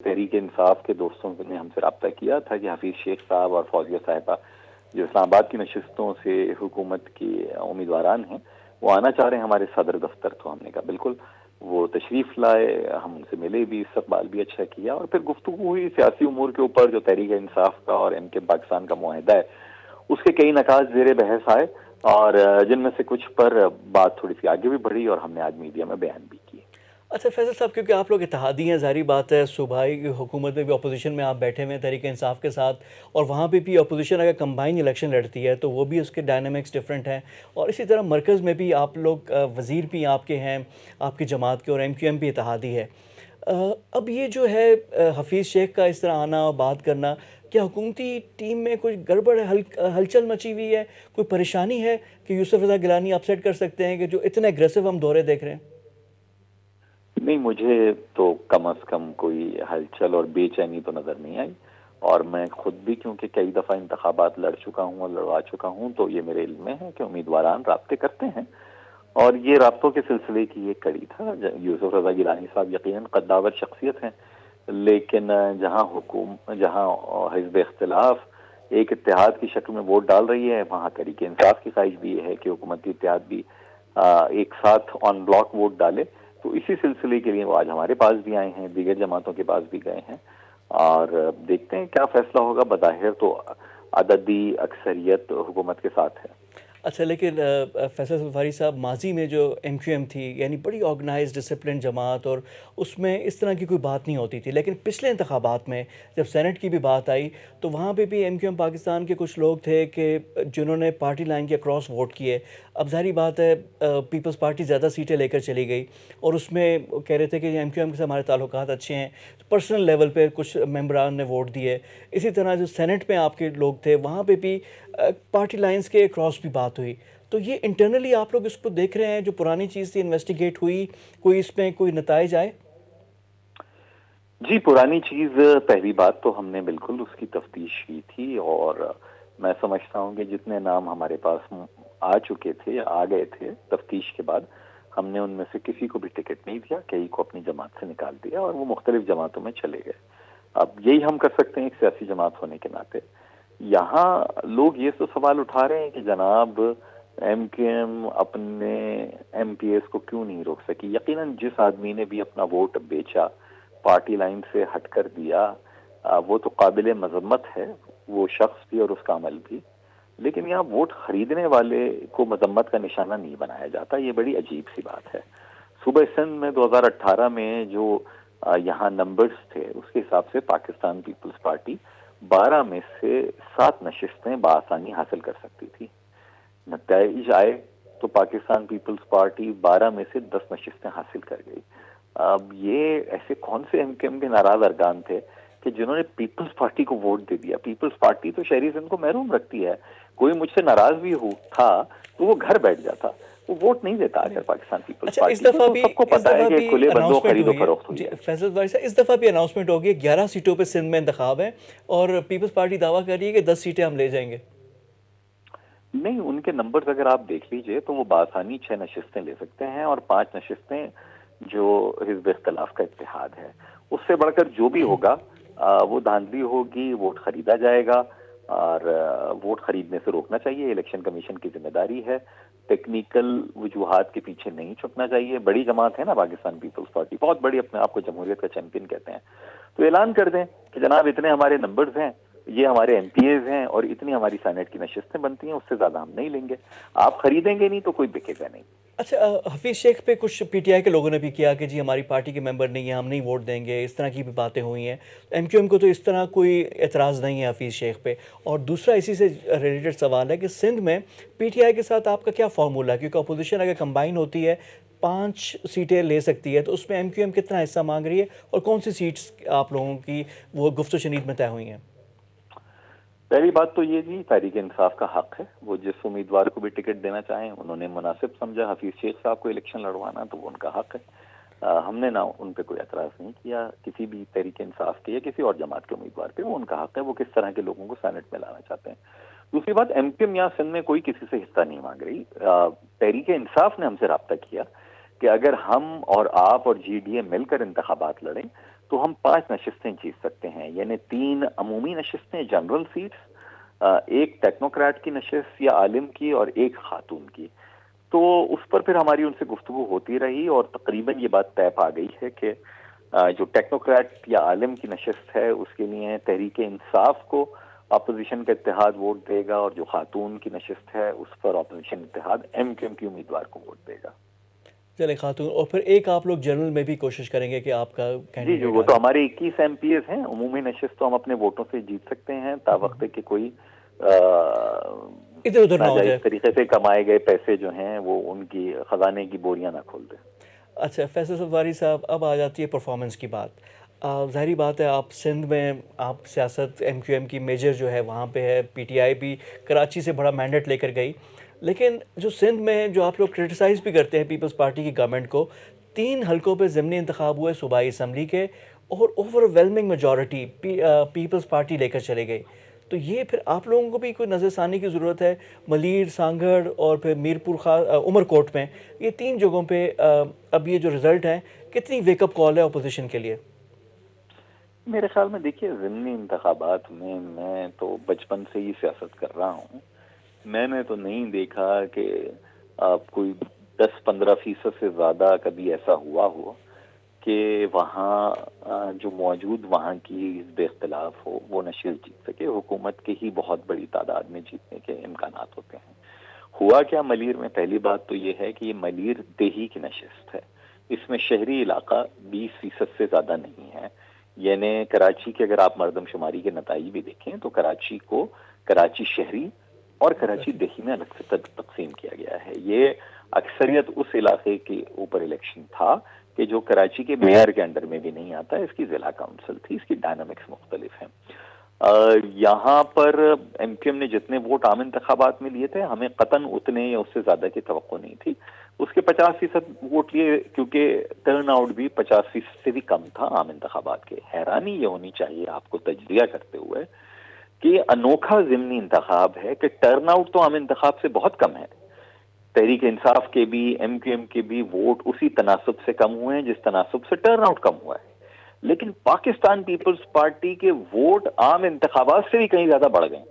تحریک انصاف کے دوستوں نے ہم سے رابطہ کیا تھا کہ حفیظ شیخ صاحب اور فوزیہ صاحبہ جو اسلام آباد کی نشستوں سے حکومت کے امیدواران ہیں وہ آنا چاہ رہے ہیں ہمارے صدر دفتر. تو ہم نے کہا بالکل وہ تشریف لائے, ہم ان سے ملے بھی, استقبال بھی اچھا کیا, اور پھر گفتگو ہوئی سیاسی امور کے اوپر. جو تحریک انصاف کا اور ایم کے پاکستان کا معاہدہ ہے اس کے کئی نکات زیر بحث آئے, اور جن میں سے کچھ پر بات تھوڑی سی آگے بھی بڑھی اور ہم نے آج میڈیا میں بیان بھی کیے. اچھا فیصل صاحب، کیونکہ آپ لوگ اتحادی ہیں، ظاہری بات ہے صوبائی حکومت میں بھی اپوزیشن میں آپ بیٹھے ہوئے ہیں تحریک انصاف کے ساتھ، اور وہاں پہ بھی اپوزیشن اگر کمبائن الیکشن لڑتی ہے تو وہ بھی اس کے ڈائنامکس ڈفرینٹ ہیں، اور اسی طرح مرکز میں بھی آپ لوگ وزیر بھی آپ کے ہیں آپ کی جماعت کے، اور ایم کیو ایم بھی اتحادی ہے. اب یہ جو ہے حفیظ شیخ کا اس طرح آنا اور بات کرنا، کیا حکومتی ٹیم میں کوئی گڑبڑ ہلچل مچی ہوئی ہے، کوئی پریشانی ہے کہ یوسف رضا گیلانی اپسیٹ کر سکتے ہیں کہ جو اتنے اگریسو ہم دورے دیکھ رہے ہیں؟ نہیں, مجھے تو کم از کم کوئی ہلچل اور بے چینی تو نظر نہیں آئی, اور میں خود بھی کیونکہ کئی دفعہ انتخابات لڑ چکا ہوں اور لڑوا چکا ہوں تو یہ میرے علم میں ہے کہ امیدواران رابطے کرتے ہیں, اور یہ رابطوں کے سلسلے کی ایک کڑی تھا. یوسف رضا گیلانی صاحب یقیناً قداور شخصیت ہیں, لیکن جہاں حزب اختلاف ایک اتحاد کی شکل میں ووٹ ڈال رہی ہے, وہاں تحریک انصاف کی خواہش بھی یہ ہے کہ حکومتی اتحاد بھی ایک ساتھ آن بلاک ووٹ ڈالے. تو اسی سلسلے کے لیے وہ آج ہمارے پاس بھی آئے ہیں, دیگر جماعتوں کے پاس بھی گئے ہیں, اور دیکھتے ہیں کیا فیصلہ ہوگا. بظاہر تو عددی اکثریت حکومت کے ساتھ ہے. اچھا، لیکن فیصل سفاری صاحب، ماضی میں جو ایم کیو ایم تھی یعنی بڑی آرگنائز ڈسپلن جماعت، اور اس میں اس طرح کی کوئی بات نہیں ہوتی تھی، لیکن پچھلے انتخابات میں جب سینٹ کی بھی بات آئی تو وہاں پہ بھی ایم کیو ایم پاکستان کے کچھ لوگ تھے کہ جنہوں نے پارٹی لائن کے اکراس ووٹ کیے. اب ظاہری بات ہے پیپلز پارٹی زیادہ سیٹیں لے کر چلی گئی، اور اس میں کہہ رہے تھے کہ ایم کیو ایم سے ہمارے تعلقات اچھے ہیں، پرسنل لیول پہ کچھ ممبران نے ووٹ دیے. اسی طرح جو سینٹ میں آپ کے لوگ تھے وہاں پہ بھی پارٹی لائنز کے کراس بھی بات ہوئی. تو یہ انٹرنلی آپ لوگ اس کو دیکھ رہے ہیں، جو پرانی چیز تھی انویسٹیگیٹ ہوئی، کوئی اس میں کوئی نتائج آئے؟ جی, پرانی چیز پہلی بات تو ہم نے بالکل اس کی تفتیش کی تھی, اور میں سمجھتا ہوں کہ جتنے نام ہمارے پاس آ چکے تھے, آ گئے تھے تفتیش کے بعد, ہم نے ان میں سے کسی کو بھی ٹکٹ نہیں دیا, کئی کو اپنی جماعت سے نکال دیا اور وہ مختلف جماعتوں میں چلے گئے. اب یہی ہم کر سکتے ہیں ایک سیاسی جماعت ہونے کے ناطے. یہاں لوگ یہ تو سوال اٹھا رہے ہیں کہ جناب ایم کیو ایم اپنے ایم پی ایس کو کیوں نہیں روک سکی. یقیناً جس آدمی نے بھی اپنا ووٹ بیچا, پارٹی لائن سے ہٹ کر دیا, وہ تو قابل مذمت ہے, وہ شخص بھی اور اس کا عمل بھی, لیکن یہاں ووٹ خریدنے والے کو مذمت کا نشانہ نہیں بنایا جاتا. یہ بڑی عجیب سی بات ہے. صوبہ سندھ میں 2018 میں جو یہاں نمبرز تھے اس کے حساب سے پاکستان پیپلز پارٹی 12 میں سے 7 نشستیں بآسانی حاصل کر سکتی تھی. نتائج آئے تو پاکستان پیپلز پارٹی 12 میں سے 10 نشستیں حاصل کر گئی. اب یہ ایسے کون سے ایم کیو ایم کے ناراض ارکان تھے کہ جنہوں نے پیپلز پارٹی کو ووٹ دے دیا؟ پیپلز پارٹی تو شہری سندھ کو محروم رکھتی ہے. کوئی مجھ سے ناراض بھی تھا تو وہ گھر بیٹھ جاتا, وہ ووٹ نہیں دیتا اگر پاکستان پیپلز اچھا، اس پارٹی کو. دفعہ تو بھی سب کو پتا ہے کہ کھلے بندوں اناؤنسمنٹ خرید و ہوئی ہے. فروخت ہوئی جی ہے. فیصل بھائی صاحب، اس دفعہ بھی اناؤنسمنٹ ہوگی 11 سیٹوں پہ سندھ میں انتخاب ہے، اور پیپلز پارٹی دعویٰ کر رہی ہے کہ 10 سیٹیں ہم لے جائیں گے. نہیں, ان کے نمبرز اگر آپ دیکھ لیجئے تو وہ بآسانی 6 نشستیں لے سکتے ہیں, اور 5 نشستیں جو حزب اختلاف کا اتحاد ہے. اس سے بڑھ کر جو بھی ہوگا وہ دھاندلی ہوگی, ووٹ خریدا جائے گا, اور ووٹ خریدنے سے روکنا چاہیے. الیکشن کمیشن کی ذمہ داری ہے, ٹیکنیکل وجوہات کے پیچھے نہیں چھپنا چاہیے. بڑی جماعت ہے نا پاکستان پیپلز پارٹی, بہت بڑی, اپنے آپ کو جمہوریت کا چیمپئن کہتے ہیں, تو اعلان کر دیں کہ جناب اتنے ہمارے نمبرز ہیں, یہ ہمارے ایم پی ایز ہیں, اور اتنی ہماری سینٹ کی نشستیں بنتی ہیں, اس سے زیادہ ہم نہیں لیں گے. آپ خریدیں گے نہیں تو کوئی بکے گا نہیں. اچھا، حفیظ شیخ پہ کچھ پی ٹی آئی کے لوگوں نے بھی کیا کہ جی ہماری پارٹی کے ممبر نہیں ہیں، ہم نہیں ووٹ دیں گے، اس طرح کی بھی باتیں ہوئی ہیں. ایم کیو ایم کو تو اس طرح کوئی اعتراض نہیں ہے حفیظ شیخ پہ. اور دوسرا اسی سے ریلیٹڈ سوال ہے کہ سندھ میں پی ٹی آئی کے ساتھ آپ کا کیا فارمولہ ہے؟ کیونکہ اپوزیشن اگر کمبائن ہوتی ہے 5 سیٹیں لے سکتی ہے، تو اس میں ایم کیو ایم کتنا حصہ مانگ رہی ہے، اور کون سی سیٹس آپ لوگوں کی وہ گفت و شنید میں طے ہوئی ہیں؟ پہلی بات تو یہ جی, تحریک انصاف کا حق ہے, وہ جس امیدوار کو بھی ٹکٹ دینا چاہیں, انہوں نے مناسب سمجھا حفیظ شیخ صاحب کو الیکشن لڑوانا, تو وہ ان کا حق ہے. ہم نے نہ ان پہ کوئی اعتراض نہیں کیا, کسی بھی تحریک انصاف کے یا کسی اور جماعت کے امیدوار پہ, وہ ان کا حق ہے, وہ کس طرح کے لوگوں کو سینٹ میں لانا چاہتے ہیں. دوسری بات, ایم کیو ایم یا سندھ میں کوئی کسی سے حصہ نہیں مانگ رہی. تحریک انصاف نے ہم سے رابطہ کیا کہ اگر ہم اور آپ اور جی ڈی اے مل کر انتخابات لڑیں تو ہم 5 نشستیں جیت سکتے ہیں، یعنی 3 عمومی نشستیں جنرل سیٹس، ایک ٹیکنوکریٹ کی نشست یا عالم کی اور ایک خاتون کی. تو اس پر پھر ہماری ان سے گفتگو ہوتی رہی اور تقریباً یہ بات طے پا گئی ہے کہ جو ٹیکنوکریٹ یا عالم کی نشست ہے اس کے لیے تحریک انصاف کو اپوزیشن کا اتحاد ووٹ دے گا، اور جو خاتون کی نشست ہے اس پر اپوزیشن اتحاد ایم کیو ایم کی امیدوار کو ووٹ دے گا. چلے خاتون، اور پھر ایک آپ لوگ جنرل میں بھی کوشش کریں گے کہ آپ کا جی کینڈیڈیٹ وہ آ تو جائے. ہمارے 21 ایم پی ایز ہیں. عمومی نشست تو ہم اپنے ووٹوں سے جیت سکتے ہیں تا وقت کہ کوئی ادھر ادھر نہ ہو ناجائز جائے. طریقے سے کمائے گئے پیسے جو ہیں وہ ان کی خزانے کی بوریاں نہ کھول دیں. اچھا فیصل سفاری صاحب، اب آ جاتی ہے پرفارمنس کی بات. ظاہری بات ہے آپ سندھ میں آپ سیاست ایم کیو ایم کی میجر جو ہے وہاں پہ ہے، پی ٹی آئی بھی کراچی سے بڑا مینڈیٹ لے کر گئی، لیکن جو سندھ میں جو آپ لوگ کرٹیسائز بھی کرتے ہیں پیپلز پارٹی کی گورنمنٹ کو، 3 حلقوں پہ ضمنی انتخاب ہوئے صوبائی اسمبلی کے اور overwhelming majority Peoples Party لے کر چلے گئی. تو یہ پھر آپ لوگوں کو بھی کوئی نظر ثانی کی ضرورت ہے. ملیر، سانگھڑ اور پھر عمر کوٹ میں، یہ 3 جگہوں پہ اب یہ جو رزلٹ ہیں کتنی ویک اپ کال ہے اپوزیشن کے لیے؟ میرے خیال میں دیکھیے ضمنی انتخابات میں تو بچپن سے ہی سیاست کر رہا ہوں. میں نے تو نہیں دیکھا کہ کوئی 10-15% سے زیادہ کبھی ایسا ہوا ہو کہ وہاں جو موجود وہاں کی حزب اختلاف ہو وہ نشست جیت سکے. حکومت کے ہی بہت بڑی تعداد میں جیتنے کے امکانات ہوتے ہیں. ہوا کیا ملیر میں؟ پہلی بات تو یہ ہے کہ یہ ملیر دیہی کی نشست ہے، اس میں شہری علاقہ 20% سے زیادہ نہیں ہے. یعنی کراچی کے اگر آپ مردم شماری کے نتائج بھی دیکھیں تو کراچی کو کراچی شہری اور کراچی دیہی میں الگ سے تقسیم کیا گیا ہے. یہ اکثریت اس علاقے کے اوپر الیکشن تھا کہ جو کراچی کے میئر کے انڈر میں بھی نہیں آتا، اس کی ضلع کونسل تھی. اس کی ڈائنامکس مختلف ہیں. یہاں پر ایم کیو ایم نے جتنے ووٹ عام انتخابات میں لیے تھے ہمیں قطعاً اتنے یا اس سے زیادہ کی توقع نہیں تھی. اس کے 50% ووٹ لیے کیونکہ ٹرن آؤٹ بھی 50% سے بھی کم تھا عام انتخابات کے. حیرانی یہ ہونی چاہیے آپ کو تجزیہ کرتے ہوئے کہ انوکھا ضمنی انتخاب ہے کہ ٹرن آؤٹ تو عام انتخاب سے بہت کم ہے. تحریک انصاف کے بھی ایم کیو ایم کے بھی ووٹ اسی تناسب سے کم ہوئے ہیں جس تناسب سے ٹرن آؤٹ کم ہوا ہے. لیکن پاکستان پیپلز پارٹی کے ووٹ عام انتخابات سے بھی کہیں زیادہ بڑھ گئے.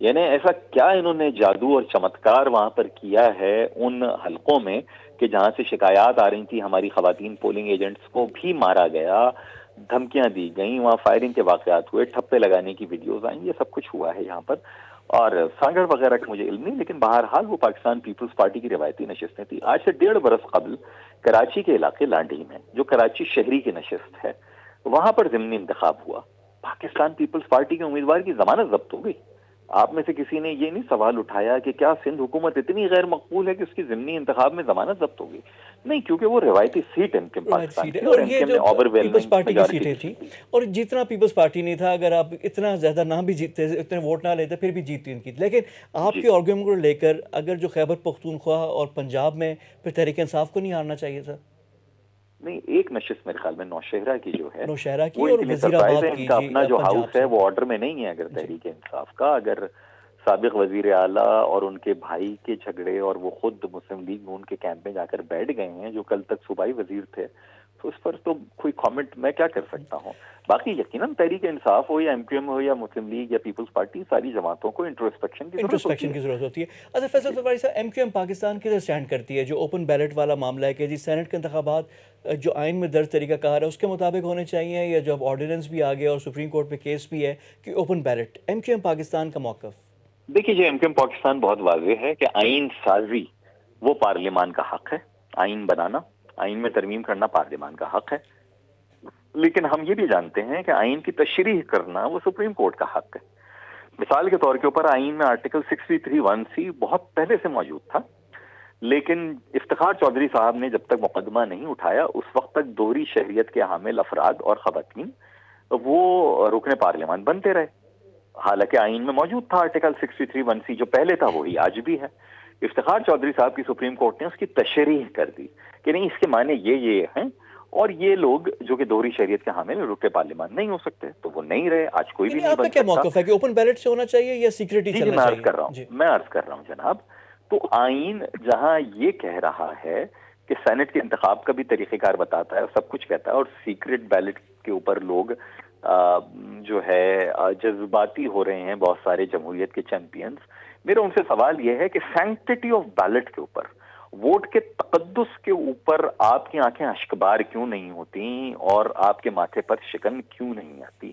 یعنی ایسا کیا انہوں نے جادو اور چمتکار وہاں پر کیا ہے ان حلقوں میں کہ جہاں سے شکایات آ رہی تھی ہماری خواتین پولنگ ایجنٹس کو بھی مارا گیا، دھمکیاں دی گئیں، وہاں فائرنگ کے واقعات ہوئے، ٹھپے لگانے کی ویڈیوز آئیں، یہ سب کچھ ہوا ہے یہاں پر. اور سانگڑ وغیرہ کا مجھے علم نہیں، لیکن بہرحال وہ پاکستان پیپلز پارٹی کی روایتی نشستیں تھیں. آج سے 1.5 برس قبل کراچی کے علاقے لانڈھی میں جو کراچی شہری کی نشست ہے وہاں پر ضمنی انتخاب ہوا. پاکستان پیپلز پارٹی کے امیدوار کی ضمانت ضبط ہو گئی. آپ میں سے کسی نے یہ نہیں سوال اٹھایا کہ کیا سندھ حکومت اتنی غیر مقبول ہے کہ اس کی ضمنی انتخاب میں ضمانت ضبط ہوگی؟ نہیں، کیونکہ وہ روایتی seat M Q M Pakistan seat ہے کی اور اور ایم یہ کیو ایم جو نے اوور پیپلز ویلمنگ پارٹی کی میجارٹی سیٹیں کی تھیں، جیت لی. اور جتنا پیپلز پارٹی نہیں تھا، اگر آپ اتنا زیادہ نہ بھی جیتتے، اتنے ووٹ نہ لیتے، پھر بھی جیتتی ان کی. لیکن آپ جی کے آرگومنٹ کو لے کر اگر جو خیبر پختونخوا اور پنجاب میں پھر تحریک انصاف کو نہیں ہارنا چاہیے تھا؟ نہیں، ایک نشست میرے خیال میں نوشہرہ کی جو ہے نوشہرہ کی وہ ان اور کے لیے وزیر سرپرائز ہے. آباد ان کی کا جی اپنا جو پنجاب ہاؤس ہے سے. وہ آرڈر میں نہیں ہے. اگر جی تحریک انصاف کا اگر سابق وزیر اعلیٰ اور ان کے بھائی کے جھگڑے اور وہ خود مسلم لیگ میں ان کے کیمپ میں جا کر بیٹھ گئے ہیں جو کل تک صوبائی وزیر تھے، تو اس پر تو کوئی کامنٹ میں کیا کر سکتا ہوں. باقی یقیناً تحریک انصاف ہو یا ایم کیو ایم ہو یا مسلم لیگ یا پیپلز پارٹی، ساری جماعتوں کو انٹروسپیکشن کی ضرورت ہوتی انٹروسپیکشن ہے. کی ضرورت ہوتی ہے. اچھا فیصل سفاری صاحب، ایم کیو ایم پاکستان کدھر اسٹینڈ کرتی ہے جو اوپن بیلٹ والا معاملہ ہے کہ جی سینٹ کے انتخابات جو آئین میں درج طریقہ کار ہے اس کے مطابق ہونے چاہیے، یا جو اب آرڈیننس بھی آ گیا اور سپریم کورٹ پہ کیس بھی ہے کہ open ballot? M Q M Pakistan کا موقف؟ دیکھیے جو ایم کیو ایم پاکستان بہت واضح ہے کہ آئین سازی وہ پارلیمان کا حق ہے. آئین بنانا، آئین میں ترمیم کرنا پارلیمان کا حق ہے. لیکن ہم یہ بھی جانتے ہیں کہ آئین کی تشریح کرنا وہ سپریم کورٹ کا حق ہے. مثال کے طور کے اوپر آئین میں آرٹیکل 63(1)(c) بہت پہلے سے موجود تھا، لیکن افتخار چودھری صاحب نے جب تک مقدمہ نہیں اٹھایا اس وقت تک دوہری شہریت کے حامل افراد اور خواتین وہ رکن پارلیمان بنتے رہے. حالانکہ آئین میں موجود تھا آرٹیکل 63(1)(c) جو پہلے تھا وہی آج بھی ہے. افتخار چودھری صاحب کی سپریم کورٹ نے اس کی تشریح کر دی کہ نہیں، اس کے معنی یہ ہیں، اور یہ لوگ جو کہ دوہری شہریت کے حامل رکن پارلیمان نہیں ہو سکتے، تو وہ نہیں رہے. آج کوئی بھی یعنی نہیں آپ کا بن کیا سکتا. موقف ہے کہ اوپن بیلٹ سے ہونا چاہیے یا سیکریٹ ہی جی چلنا میں عرض چاہیے؟ کر رہا جی ہوں، جناب. تو آئین جہاں یہ کہہ رہا ہے کہ سینٹ کے انتخاب کا بھی طریقہ کار بتاتا ہے اور سب کچھ کہتا ہے، اور سیکریٹ بیلٹ کے اوپر لوگ جو ہے جذباتی ہو رہے ہیں، بہت سارے جمہوریت کے چیمپئنز. میرا ان سے سوال یہ ہے کہ سینکٹٹی آف بیلٹ کے اوپر، ووٹ کے تقدس کے اوپر آپ کی آنکھیں اشکبار کیوں نہیں ہوتی اور آپ کے ماتھے پر شکن کیوں نہیں آتی؟